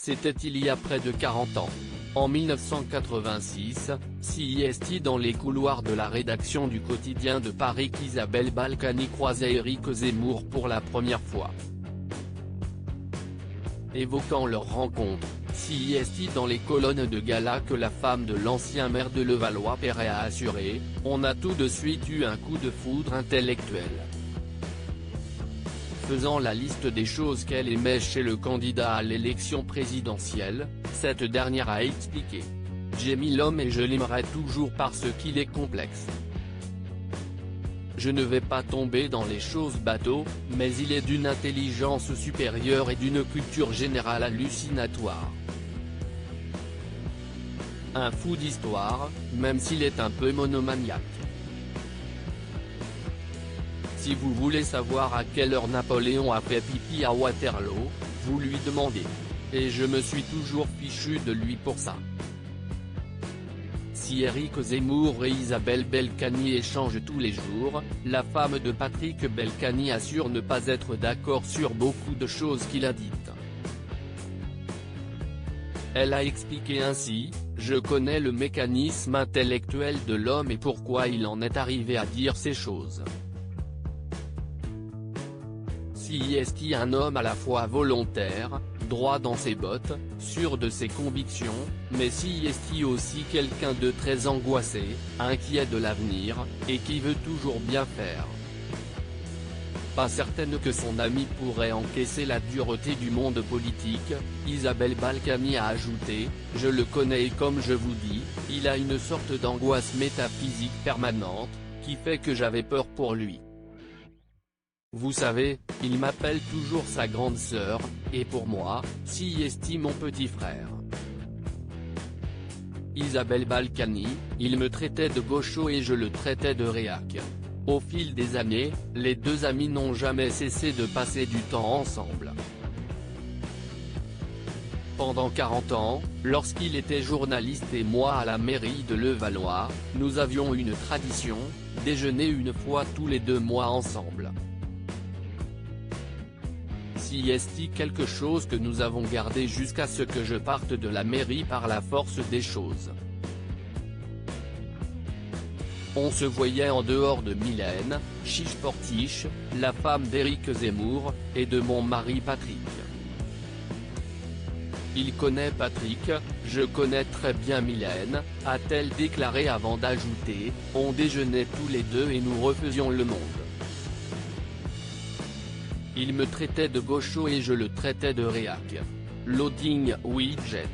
c'était il y a près de 40 ans. En 1986, CIST dans les couloirs de la rédaction du quotidien de Paris qu'Isabelle Balkany croisait Éric Zemmour pour la première fois. Évoquant leur rencontre, CIST dans les colonnes de gala que la femme de l'ancien maire de Levallois-Perret a assuré, on a tout de suite eu un coup de foudre intellectuel. Faisant la liste des choses qu'elle aimait chez le candidat à l'élection présidentielle, cette dernière a expliqué : « J'aime l'homme et je l'aimerai toujours parce qu'il est complexe. Je ne vais pas tomber dans les choses bateaux, mais il est d'une intelligence supérieure et d'une culture générale hallucinatoire. Un fou d'histoire, même s'il est un peu monomaniaque. Si vous voulez savoir à quelle heure Napoléon a fait pipi à Waterloo, vous lui demandez. Et je me suis toujours fichu de lui pour ça. » Si Éric Zemmour et Isabelle Balkany échangent tous les jours, la femme de Patrick Balkany assure ne pas être d'accord sur beaucoup de choses qu'il a dites. Elle a expliqué ainsi : « Je connais le mécanisme intellectuel de l'homme et pourquoi il en est arrivé à dire ces choses. CIST un homme à la fois volontaire, droit dans ses bottes, sûr de ses convictions, mais CIST aussi quelqu'un de très angoissé, inquiet de l'avenir, et qui veut toujours bien faire. Pas certaine que son ami pourrait encaisser la dureté du monde politique, Isabelle Balkany a ajouté : « Je le connais et comme je vous dis, il a une sorte d'angoisse métaphysique permanente, qui fait que j'avais peur pour lui. Vous savez, il m'appelle toujours sa grande sœur, et pour moi, CIST mon petit frère. » Isabelle Balkany : « Il me traitait de gaucho et je le traitais de réac. Au fil des années, les deux amis n'ont jamais cessé de passer du temps ensemble. Pendant 40 ans, lorsqu'il était journaliste et moi à la mairie de Levallois, nous avions une tradition, déjeuner une fois tous les 2 mois ensemble. CIST quelque chose que nous avons gardé jusqu'à ce que je parte de la mairie par la force des choses. On se voyait en dehors de Mylène, chiche Portiche, la femme d'Éric Zemmour, et de mon mari Patrick. Il connaît Patrick, je connais très bien Mylène, a-t-elle déclaré avant d'ajouter : on déjeunait tous les deux et nous refaisions le monde. Il me traitait de gaucho et je le traitais de réac. Loading widget.